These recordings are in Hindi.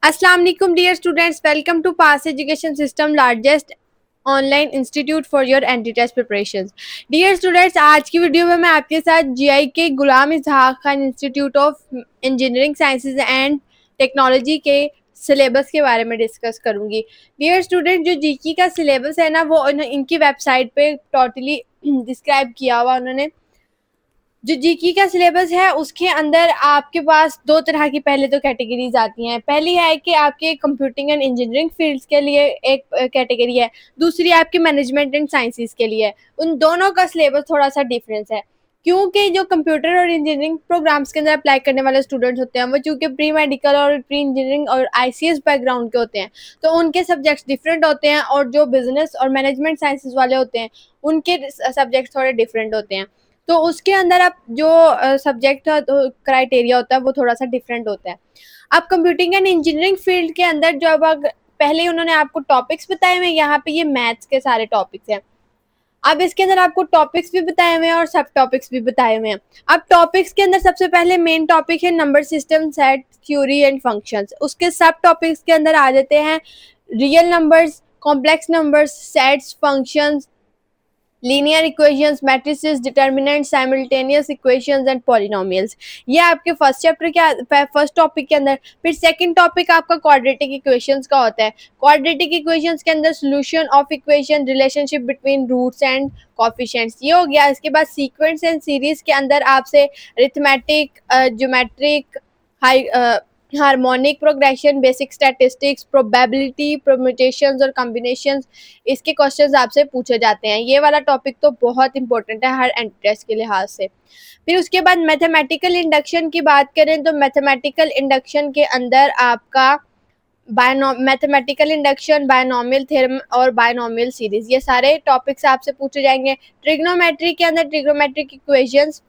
अस्सलाम वालेकुम dear students, welcome to pass education system largest online institute for your entry test preparations. Dear students, आज की वीडियो में मैं आपके साथ जीआई के Ghulam Ishaq Khan institute of engineering sciences and technology के सिलेबस के बारे में डिस्कस करूंगी। डियर स्टूडेंट, जो जीके का सिलेबस है ना, वो इनकी वेबसाइट पे टोटली डिस्क्राइब किया हुआ उन्होंने। जो जीके का सिलेबस है उसके अंदर आपके पास दो तरह की पहले तो कैटेगरीज आती हैं। पहली है कि आपके कंप्यूटिंग एंड इंजीनियरिंग फील्ड्स के लिए एक कैटेगरी है, दूसरी आपके मैनेजमेंट एंड साइंसेस के लिए। उन दोनों का सिलेबस थोड़ा सा डिफरेंस है, क्योंकि जो कंप्यूटर और इंजीनियरिंग प्रोग्राम्स के अंदर अप्लाई करने वाले स्टूडेंट्स होते हैं वो चूंकि प्री मेडिकल और प्री इंजीनियरिंग और आईसीएस बैकग्राउंड के होते हैं, तो उनके सब्जेक्ट्स डिफरेंट होते हैं, और जो बिजनेस और मैनेजमेंट साइंसेस वाले होते हैं उनके सब्जेक्ट्स थोड़े डिफरेंट होते हैं। तो उसके अंदर आप जो सब्जेक्ट क्राइटेरिया होता है वो थोड़ा सा डिफरेंट होता है। अब कंप्यूटिंग एंड इंजीनियरिंग फील्ड के अंदर जो अब पहले उन्होंने आपको टॉपिक्स बताए हुए, यहाँ पे ये मैथ्स के सारे टॉपिक्स हैं। अब इसके अंदर आपको टॉपिक्स भी बताए हुए हैं और सब टॉपिक्स भी बताए हुए हैं। अब टॉपिक्स के अंदर सबसे पहले मेन टॉपिक है number system, set theory and functions. उसके सब टॉपिक्स के अंदर आ जाते हैं real numbers, complex numbers, sets, functions, linear equations, matrices, determinant, simultaneous equations and polynomials. ये आपके फर्स्ट चैप्टर के फर्स्ट टॉपिक के अंदर। फिर सेकंड टॉपिक आपका क्वाड्रेटिक इक्वेशंस का होता है। क्वाड्रेटिक इक्वेशंस के अंदर solution of equation, relationship between roots and coefficients, ये हो गया। इसके बाद सीक्वेंस एंड सीरीज के अंदर आपसे arithmetic, geometric, high harmonic progression, basic statistics, probability, permutations और कॉम्बिनेशंस, इसके क्वेश्चंस आपसे पूछे जाते हैं। ये वाला टॉपिक तो बहुत इंपॉर्टेंट है हर एंट्रेंस के लिहाज से। फिर उसके बाद मैथमेटिकल इंडक्शन की बात करें तो मैथमेटिकल इंडक्शन के अंदर आपका मैथमेटिकल इंडक्शन, बायनोमियल थ्योरम और बायनोमियल सीरीज, ये सारे टॉपिक्स आपसे पूछे जाएंगे। ट्रिग्नोमेट्री के अंदर trigonometric equations,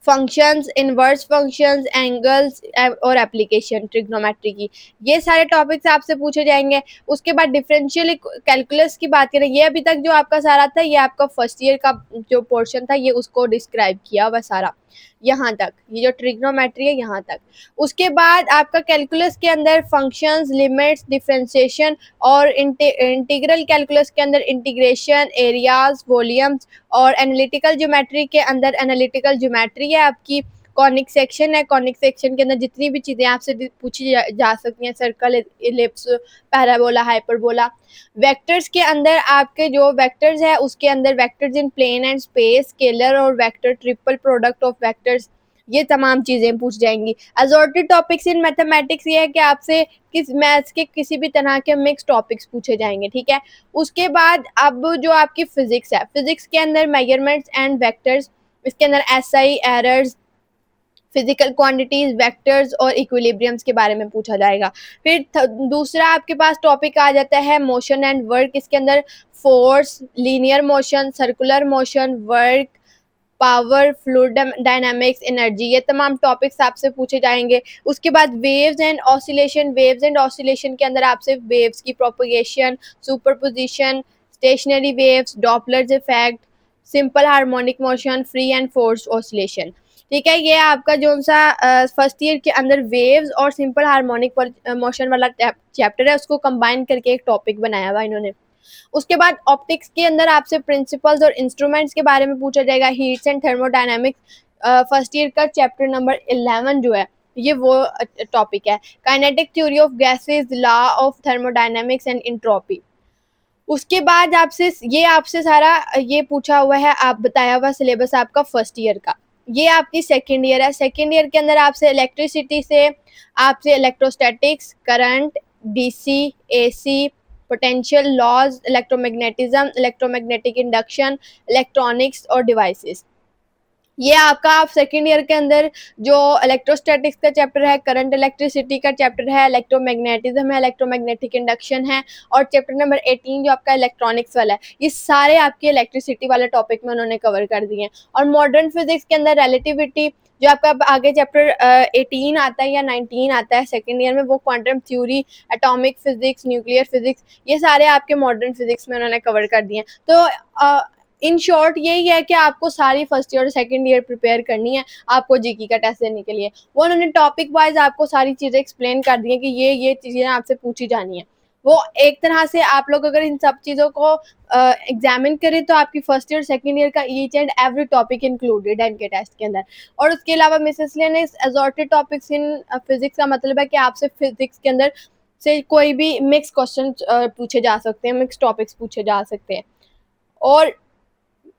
functions, inverse functions, angles और एप्लीकेशन ट्रिग्नोमेट्री की, ये सारे टॉपिक्स आपसे पूछे जाएंगे। उसके बाद डिफरेंशियल कैलकुलस की बात करें, ये अभी तक जो आपका सारा था ये आपका फर्स्ट ईयर का जो पोर्शन था ये उसको डिस्क्राइब किया हुआ सारा, यहाँ तक ये जो ट्रिग्नोमेट्री है यहाँ तक। उसके बाद आपका कैलकुलस के अंदर फंक्शंस, लिमिट्स, डिफरेंशिएशन, और इंटीग्रल कैलकुलस के अंदर इंटीग्रेशन, एरियाज, वॉल्यूम्स, और एनालिटिकल ज्योमेट्री के अंदर एनालिटिकल ज्योमेट्री है आपकी। कॉनिक सेक्शन है, कॉनिक सेक्शन के अंदर जितनी भी चीज़ें आपसे पूछी जा सकती हैं, circle, ellipse, parabola, hyperbola. Vectors के अंदर आपके जो वेक्टर्स है उसके अंदर vectors in plane and space, scalar और vector, triple product of vectors, ये तमाम चीज़ें पूछ जाएंगी। असॉर्टेड टॉपिक्स इन मैथमेटिक्स ये है कि आपसे किस मैथ्स के किसी भी तरह के मिक्स टॉपिक्स पूछे जाएंगे, ठीक है। उसके बाद अब जो आपकी फिजिक्स है, फिजिक्स के अंदर मेजरमेंट्स एंड वेक्टर्स, इसके अंदर SI, errors, physical quantities, vectors और इक्विलिब्रियम्स के बारे में पूछा जाएगा। फिर दूसरा आपके पास टॉपिक आ जाता है मोशन एंड वर्क। इसके अंदर force, linear motion, circular motion, work, power, fluid dynamics, energy, ये तमाम टॉपिक्स आपसे पूछे जाएंगे। उसके बाद waves and oscillation, waves and oscillation के अंदर आपसे वेव्स की propagation, superposition, stationery waves, Doppler's effect, simple harmonic motion, free and forced oscillation, ठीक है। ये आपका जो सा फर्स्ट ईयर के अंदर वेव्स और सिंपल हार्मोनिक मोशन वाला चैप्टर है उसको कंबाइन करके एक टॉपिक बनाया हुआ इन्होंने। उसके बाद ऑप्टिक्स के अंदर आपसे प्रिंसिपल्स और इंस्ट्रूमेंट्स के बारे में पूछा जाएगा, heats and thermodynamics, first year का चैप्टर नंबर 11 जो है ये वो टॉपिक है। Kinetic theory of gases, law of thermodynamics and entropy. उसके बाद आपसे सारा ये पूछा हुआ है, आप बताया हुआ सिलेबस आपका फर्स्ट ईयर का। ये आपकी सेकेंड ईयर है। सेकेंड ईयर के अंदर आपसे इलेक्ट्रिसिटी से आपसे electrostatics, current, DC, AC, potential laws, electromagnetism, electromagnetic induction, electronics और डिवाइसेस, ये आपका आप सेकेंड ईयर के अंदर जो इलेक्ट्रोस्टैटिक्स का चैप्टर है, करंट इलेक्ट्रिसिटी का चैप्टर है, इलेक्ट्रोमैग्नेटिज्म है, इलेक्ट्रोमैग्नेटिक इंडक्शन है, और चैप्टर नंबर 18 जो आपका इलेक्ट्रॉनिक्स वाला है, ये सारे आपके इलेक्ट्रिसिटी वाले टॉपिक में उन्होंने कवर कर दिए हैं। और मॉडर्न फिजिक्स के अंदर रिलेटिविटी, जो आपका आगे चैप्टर 18 आता है या 19 आता है सेकेंड ईयर में, वो quantum theory, atomic physics, nuclear physics, ये सारे आपके मॉडर्न फिजिक्स में उन्होंने कवर कर दिए हैं। तो इन शॉर्ट यही है कि आपको सारी फर्स्ट ईयर और सेकंड ईयर प्रिपेयर करनी है आपको जीके का टेस्ट देने के लिए। वो उन्होंने टॉपिक वाइज आपको सारी चीज़ें एक्सप्लेन कर दी है कि ये चीज़ें आपसे पूछी जानी है। वो एक तरह से आप लोग अगर इन सब चीज़ों को एग्जामिन करें तो आपकी फर्स्ट ईयर सेकंड ईयर का each and every topic included है इनके टेस्ट के अंदर। और उसके अलावा miscellaneous assorted topics in physics का मतलब है कि आपसे फिजिक्स के अंदर से कोई भी मिक्स क्वेश्चन पूछे जा सकते हैं, मिक्स टॉपिक्स पूछे जा सकते हैं। और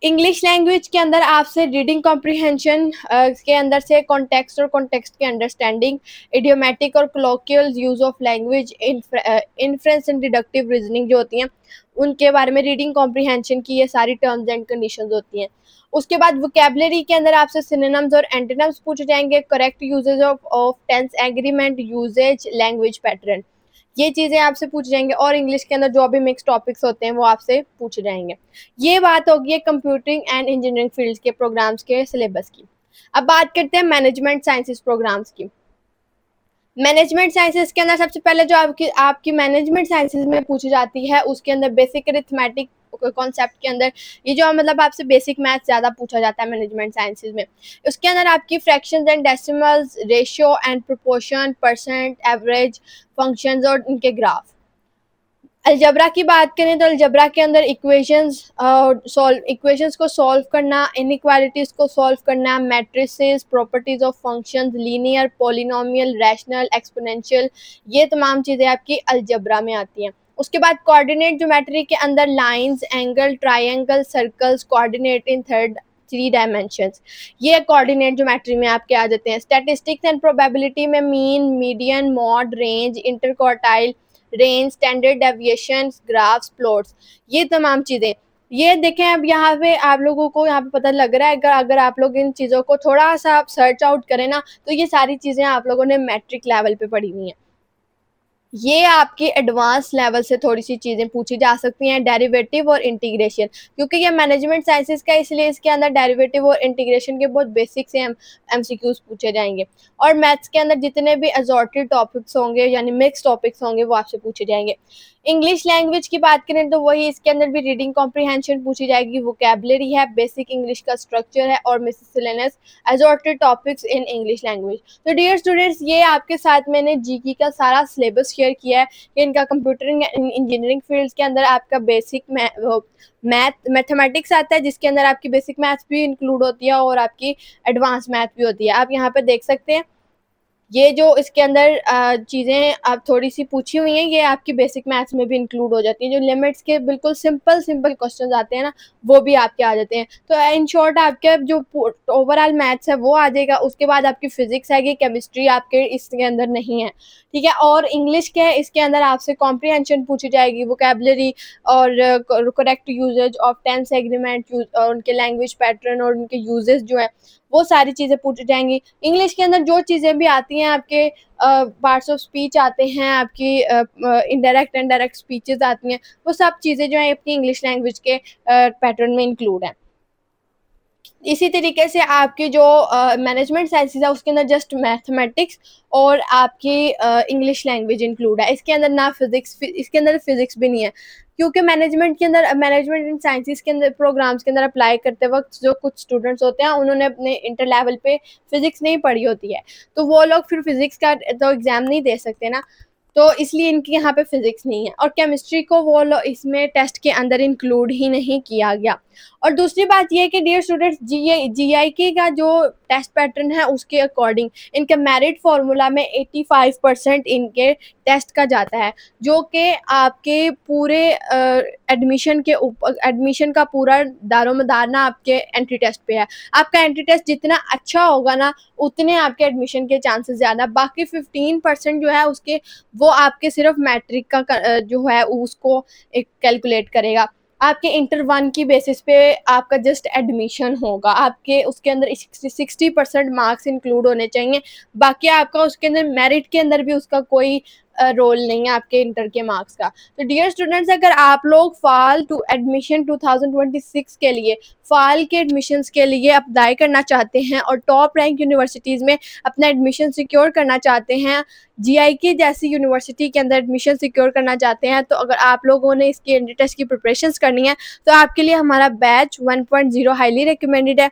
इंग्लिश लैंग्वेज के अंदर आपसे रीडिंग कॉम्प्रिहेंशन के अंदर से कॉन्टेक्स्ट और कॉन्टेक्स्ट की अंडरस्टैंडिंग, इडियोमेटिक और colloquial use of language, inference and deductive reasoning जो होती हैं उनके बारे में, रीडिंग कॉम्प्रिहेंशन की ये सारी टर्म्स एंड कंडीशंस होती हैं। उसके बाद वोकैबुलरी के अंदर आपसे सिनोनिम्स और एंटोनिम्स पूछे जाएंगे, correct usage of tense, agreement, usage, language pattern, ये चीज़ें आपसे पूछ जाएंगे। और इंग्लिश के अंदर जो भी मिक्स टॉपिक्स होते हैं वो आपसे पूछे जाएंगे। ये बात होगी कंप्यूटिंग एंड इंजीनियरिंग फील्ड के प्रोग्राम्स के सिलेबस की। अब बात करते हैं मैनेजमेंट साइंसेस प्रोग्राम्स की। मैनेजमेंट साइंसेस के अंदर सबसे पहले जो आपकी मैनेजमेंट साइंसेस में पूछी जाती है उसके अंदर बेसिक अरिथमेटिक कॉन्सेप्ट के अंदर ये जो मतलब आपसे बेसिक मैथ ज़्यादा पूछा जाता है मैनेजमेंट साइंसेस में। उसके अंदर आपकी fractions and decimals, ratio and proportion, percent, average, functions और उनके ग्राफ। अलजबरा की बात करें तो अलजबरा के अंदर इक्वेशंस को सॉल्व करना, इनइक्वालिटीज़ को सॉल्व करना, matrices, properties of functions, linear, polynomial, rational, exponential, ये तमाम चीज़ें आपकी अलजबरा में आती हैं। उसके बाद कोऑर्डिनेट ज्योमेट्री के अंदर lines, angle, triangle, circles, coordinate in three dimensions, ये कोऑर्डिनेट ज्योमेट्री में आपके आ जाते हैं। स्टैटिस्टिक्स एंड प्रोबेबिलिटी में mean, median, mod, range, interquartile, range, standard deviation, graphs, plots, ये तमाम चीज़ें। ये देखें अब यहाँ पे आप लोगों को यहाँ पे पता लग रहा है, अगर आप लोग इन चीज़ों को थोड़ा सा आप सर्च आउट करें ना तो ये सारी चीज़ें आप लोगों ने मैट्रिक लेवल पे पढ़ी हुई हैं। ये आपके एडवांस लेवल से थोड़ी सी चीज़ें पूछी जा सकती हैं, डेरिवेटिव और इंटीग्रेशन, क्योंकि ये मैनेजमेंट साइंसेस का इसलिए इसके अंदर डेरिवेटिव और इंटीग्रेशन के बहुत बेसिक से एमसीक्यूज पूछे जाएंगे। और मैथ्स के अंदर जितने भी असॉर्टेड टॉपिक्स होंगे यानी मिक्स टॉपिक्स होंगे वो आपसे पूछे जाएंगे। इंग्लिश लैंग्वेज की बात करें तो वही इसके अंदर भी रीडिंग कॉम्प्रिहेंशन पूछी जाएगी, वोकैबुलरी है, बेसिक इंग्लिश का स्ट्रक्चर है और miscellaneous assorted topics in English language. तो डियर स्टूडेंट्स, ये आपके साथ मैंने जीके का सारा सिलेबस शेयर किया है कि इनका कंप्यूटर इंजीनियरिंग फील्ड के अंदर आपका बेसिक मैथमेटिक्स आता है जिसके अंदर आपकी बेसिक मैथ्स भी इंक्लूड होती है और आपकी एडवांस मैथ भी होती है। आप यहाँ पे देख सकते हैं ये जो इसके अंदर चीज़ें आप थोड़ी सी पूछी हुई हैं ये आपकी बेसिक मैथ्स में भी इंक्लूड हो जाती हैं। जो लिमिट्स के बिल्कुल सिंपल क्वेश्चंस आते हैं ना वो भी आपके आ जाते हैं। तो इन शॉर्ट आपके जो ओवरऑल मैथ्स है वो आ जाएगा। उसके बाद आपकी फिजिक्स आएगी, केमिस्ट्री आपके इसके अंदर नहीं है, ठीक है। और इंग्लिश के इसके अंदर आपसे कॉम्प्रिहेंशन पूछी जाएगी, वोकैबुलरी और correct usage of tense, agreement और उनके लैंग्वेज पैटर्न और उनके यूजेस जो है वो सारी चीज़ें पूछी जाएंगी। इंग्लिश के अंदर जो चीज़ें भी आती हैं आपके पार्ट्स ऑफ स्पीच आते हैं, आपकी इनडायरेक्ट एंड डायरेक्ट स्पीचेस आती हैं, वो सब चीज़ें जो हैं अपनी इंग्लिश लैंग्वेज के पैटर्न में इंक्लूड हैं। इसी तरीके से आपकी जो मैनेजमेंट साइंसेज है उसके अंदर जस्ट मैथमेटिक्स और आपकी इंग्लिश लैंग्वेज इंक्लूड है। इसके अंदर ना फिजिक्स, इसके अंदर फिजिक्स भी नहीं है, क्योंकि मैनेजमेंट के अंदर मैनेजमेंट एंड साइंसेज के अंदर प्रोग्राम्स के अंदर अप्लाई करते वक्त जो कुछ स्टूडेंट्स होते हैं उन्होंने अपने इंटर लेवल पे फिजिक्स नहीं पढ़ी होती है, तो वो लोग फिर फिजिक्स का तो एग्ज़ाम नहीं दे सकते ना, तो इसलिए इनकी यहाँ पे फिजिक्स नहीं है। और केमिस्ट्री को वो इसमें टेस्ट के अंदर इंक्लूड ही नहीं किया गया। और दूसरी बात ये है कि डियर स्टूडेंट्स, जीआईके का जो टेस्ट पैटर्न है उसके अकॉर्डिंग इनके मेरिट फार्मूला में 85% इनके टेस्ट का जाता है, जो कि आपके पूरे एडमिशन के ऊपर, एडमिशन का पूरा दारोमदार ना आपके एंट्री टेस्ट पे है। आपका एंट्री टेस्ट जितना अच्छा होगा ना उतने आपके एडमिशन के चांसेस ज़्यादा। बाकी 15% जो है उसके वो आपके सिर्फ मैट्रिक का जो है उसको एक कैलकुलेट करेगा। आपके इंटर 1 की बेसिस पे आपका जस्ट एडमिशन होगा, आपके उसके अंदर 60% मार्क्स इंक्लूड होने चाहिए। बाकी आपका उसके अंदर मेरिट के अंदर भी उसका कोई रोल नहीं है आपके इंटर के मार्क्स का। तो डियर स्टूडेंट्स, अगर आप लोग फाल टू एडमिशन 2026 के लिए फाल के एडमिशन्स के लिए अप्लाई करना चाहते हैं और टॉप रैंक यूनिवर्सिटीज़ में अपना एडमिशन सिक्योर करना चाहते हैं, जीआईके जैसी यूनिवर्सिटी के अंदर एडमिशन सिक्योर करना चाहते हैं, तो अगर आप लोगों ने इसकी एंट्री टेस्ट की प्रिपरेशंस करनी है तो आपके लिए हमारा बैच 1.0 हाईली रिकमेंडेड है।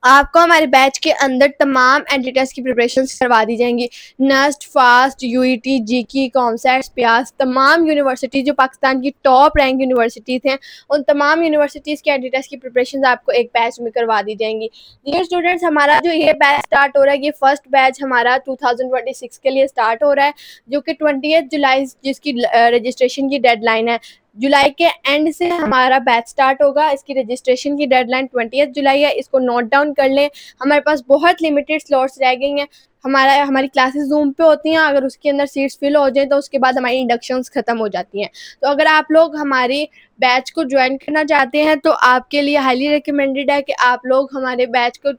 आपको हमारे बैच के अंदर तमाम एंट्री टेस्ट की प्रिपरेशंस करवा दी जाएंगी। नस्ट, फास्ट, यूईटी, जीकी, कॉमसेट्स, प्यास, तमाम यूनिवर्सिटी जो पाकिस्तान की टॉप रैंक यूनिवर्सिटीज़ हैं, उन तमाम यूनिवर्सिटीज़ के एंट्री टेस्ट की प्रिपरेशंस आपको एक बैच में करवा दी जाएंगी। डियर स्टूडेंट्स, हमारा जो ये बैच स्टार्ट हो रहा है, ये फर्स्ट बैच हमारा 2026 के लिए स्टार्ट हो रहा है, जो कि 20 जुलाई जिसकी रजिस्ट्रेशन की डेडलाइन है। जुलाई के एंड से हमारा बैच स्टार्ट होगा। इसकी रजिस्ट्रेशन की डेडलाइन 20 जुलाई है, इसको नोट डाउन कर लें। हमारे पास बहुत लिमिटेड स्लॉट्स रह गई हैं। हमारी क्लासेस जूम पे होती हैं, अगर उसके अंदर सीट्स फिल हो जाए तो उसके बाद हमारी इंडक्शंस ख़त्म हो जाती हैं। तो अगर आप लोग हमारे बैच को ज्वाइन करना चाहते हैं तो आपके लिए हाईली रिकमेंडेड है कि आप लोग हमारे बैच को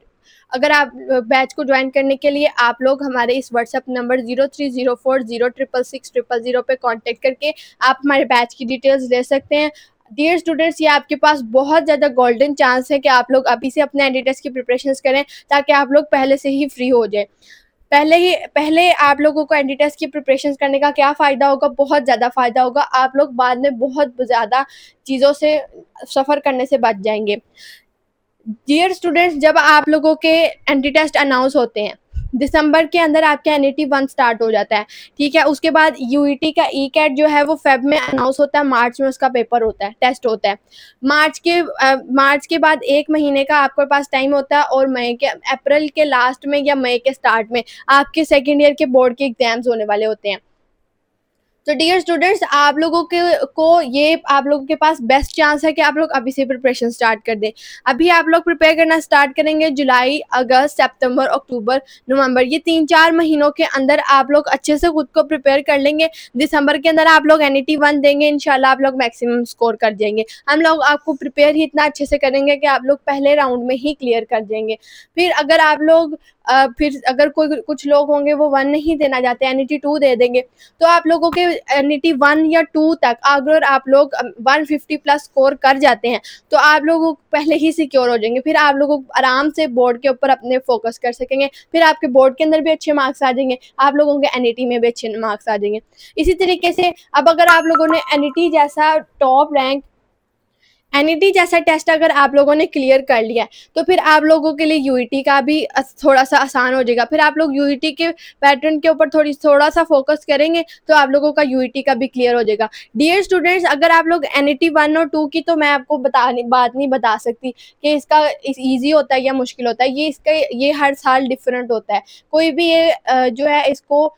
ज्वाइन करने के लिए आप लोग हमारे इस व्हाट्सएप नंबर 0304066600 पे कांटेक्ट करके आप हमारे बैच की डिटेल्स ले सकते हैं। डियर स्टूडेंट्स, ये आपके पास बहुत ज़्यादा गोल्डन चांस है कि आप लोग अभी से अपने एंट्री टेस्ट की प्रिपरेशंस करें, ताकि आप लोग पहले से ही फ्री हो जाए। पहले आप लोगों को एंट्री टेस्ट की प्रिपरेशंस करने का क्या फ़ायदा होगा, बहुत ज़्यादा फ़ायदा होगा। आप लोग बाद में बहुत ज़्यादा चीज़ों से सफ़र करने से बच जाएंगे। डियर स्टूडेंट्स, जब आप लोगों के एंट्री टेस्ट अनाउंस होते हैं, दिसंबर के अंदर आपका NET 1 स्टार्ट हो जाता है, ठीक है। उसके बाद यूईटी का ECAT जो है वो फेब में अनाउंस होता है, मार्च में उसका पेपर होता है, टेस्ट होता है। मार्च के बाद 1 महीने का आपके पास टाइम होता है, और अप्रैल के लास्ट में या मई के स्टार्ट में आपके सेकेंड ईयर के बोर्ड के एग्जाम्स होने वाले होते हैं। तो डियर स्टूडेंट्स, आप लोगों के पास बेस्ट चांस है कि आप लोग अभी से प्रिपरेशन स्टार्ट कर दें। अभी आप लोग प्रिपेयर करना स्टार्ट करेंगे, जुलाई, अगस्त, सितंबर, अक्टूबर, नवंबर, ये 3-4 महीनों के अंदर आप लोग अच्छे से खुद को प्रिपेयर कर लेंगे। दिसंबर के अंदर आप लोग NET 1 देंगे, इंशाल्लाह आप लोग मैक्सिमम स्कोर कर जाएंगे। हम लोग आपको प्रिपेयर ही इतना अच्छे से करेंगे कि आप लोग पहले राउंड में ही क्लियर कर देंगे। फिर अगर कुछ लोग होंगे वो 1 नहीं देना चाहते, NET 2 दे देंगे। तो आप लोगों के NET 1 या 2 तक अगर आप लोग 150 प्लस स्कोर कर जाते हैं तो आप लोग पहले ही सिक्योर हो जाएंगे। फिर आप लोग आराम से बोर्ड के ऊपर अपने फोकस कर सकेंगे। फिर आपके बोर्ड के अंदर भी अच्छे मार्क्स आ जाएंगे, आप लोगों के NET में भी अच्छे मार्क्स आ जाएंगे। इसी तरीके से अब अगर आप लोगों ने NET जैसा टेस्ट अगर आप लोगों ने क्लियर कर लिया है तो फिर आप लोगों के लिए यूईटी का भी थोड़ा सा आसान हो जाएगा। फिर आप लोग यूईटी के पैटर्न के ऊपर थोड़ा सा फोकस करेंगे तो आप लोगों का यूईटी का भी क्लियर हो जाएगा। डियर स्टूडेंट्स, अगर आप लोग NET 1 और 2 की तो मैं आपको बात नहीं बता सकती कि इसका ईजी होता है या मुश्किल होता है। ये हर साल डिफरेंट होता है। कोई भी ये जो है इसको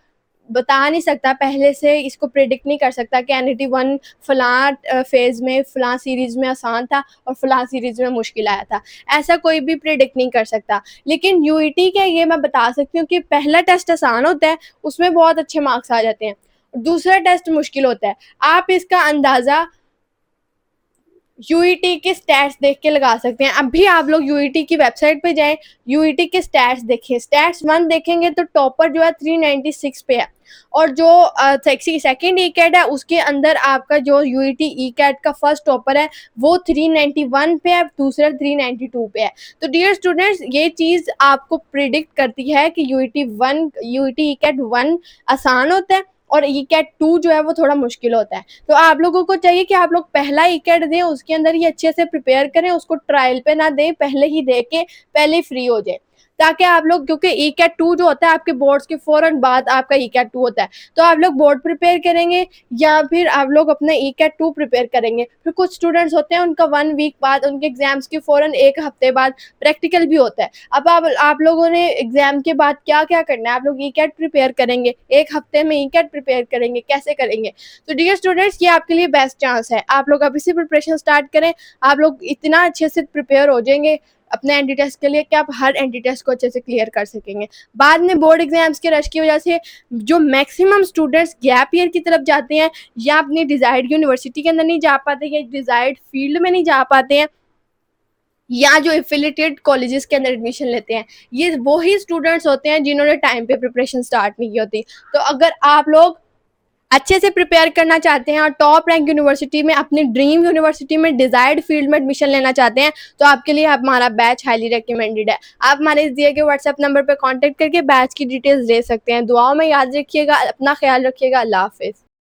बता नहीं सकता, पहले से इसको प्रेडिक्ट नहीं कर सकता कि NET 1 फलां फेज़ में फलां सीरीज़ में आसान था और फलां सीरीज़ में मुश्किल आया था। ऐसा कोई भी प्रेडिक्ट नहीं कर सकता। लेकिन यूईटी के ये मैं बता सकती हूँ कि पहला टेस्ट आसान होता है, उसमें बहुत अच्छे मार्क्स आ जाते हैं। दूसरा टेस्ट मुश्किल होता है। आप इसका अंदाज़ा यूईटी के स्टैट्स देख के लगा सकते हैं। अभी आप लोग यूईटी की वेबसाइट पे जाएं, यूईटी के स्टैट्स देखें। स्टैट्स 1 देखेंगे तो टॉपर जो है 396 पे है, और जो सेकंड ECAT है उसके अंदर आपका जो यूईटी ECAT का फर्स्ट टॉपर है वो 391 पे है, दूसरा 392 पे है। तो डियर स्टूडेंट्स, ये चीज़ आपको प्रिडिक्ट करती है कि यूईटी ECAT 1 आसान होता है और ECAT 2 जो है वो थोड़ा मुश्किल होता है। तो आप लोगों को चाहिए कि आप लोग पहला ECAT दें, उसके अंदर ही अच्छे से प्रिपेयर करें, उसको ट्रायल पे ना दें, पहले ही दे के पहले फ्री हो जाए, ताकि आप लोग, क्योंकि ECAT 2 जो होता है आपके बोर्ड्स के फ़ौरन बाद आपका ECAT 2 होता है, तो आप लोग बोर्ड प्रिपेयर करेंगे या फिर आप लोग अपना ECAT 2 प्रिपेयर करेंगे। फिर कुछ स्टूडेंट्स होते हैं उनका 1 वीक बाद, उनके एग्जाम्स के फ़ौरन 1 हफ्ते बाद प्रैक्टिकल भी होता है। अब आप लोगों ने एग्जाम के बाद क्या क्या करना है, आप लोग ECAT प्रिपेयर करेंगे, 1 हफ्ते में ECAT प्रिपेयर करेंगे, कैसे करेंगे? तो डियर स्टूडेंट्स, ये आपके लिए बेस्ट चांस है। आप लोग अभी से प्रिपरेशन स्टार्ट करें, आप लोग इतना अच्छे से प्रिपेयर हो जाएंगे अपने एंट्री टेस्ट के लिए कि आप हर एंट्री टेस्ट को अच्छे से क्लियर कर सकेंगे। बाद में बोर्ड एग्जाम्स के रश की वजह से जो मैक्सिमम स्टूडेंट्स गैप ईयर की तरफ जाते हैं या अपनी डिज़ायर्ड यूनिवर्सिटी के अंदर नहीं जा पाते या डिज़ायर्ड फील्ड में नहीं जा पाते हैं, या जो एफिलिएटेड कॉलेजेस के अंदर एडमिशन लेते हैं, ये वही स्टूडेंट्स होते हैं जिन्होंने टाइम पे प्रिपरेशन स्टार्ट नहीं की होती। तो अगर आप लोग अच्छे से प्रिपेयर करना चाहते हैं और टॉप रैंक यूनिवर्सिटी में, अपनी ड्रीम यूनिवर्सिटी में, डिजायर्ड फील्ड में एडमिशन लेना चाहते हैं, तो आपके लिए हमारा बैच हाईली रिकमेंडेड है। आप हमारे इस दिए गए व्हाट्सएप नंबर पर कांटेक्ट करके बैच की डिटेल्स ले सकते हैं। दुआओं में याद रखिएगा, अपना ख्याल रखिएगा। अल्लाह हाफिज।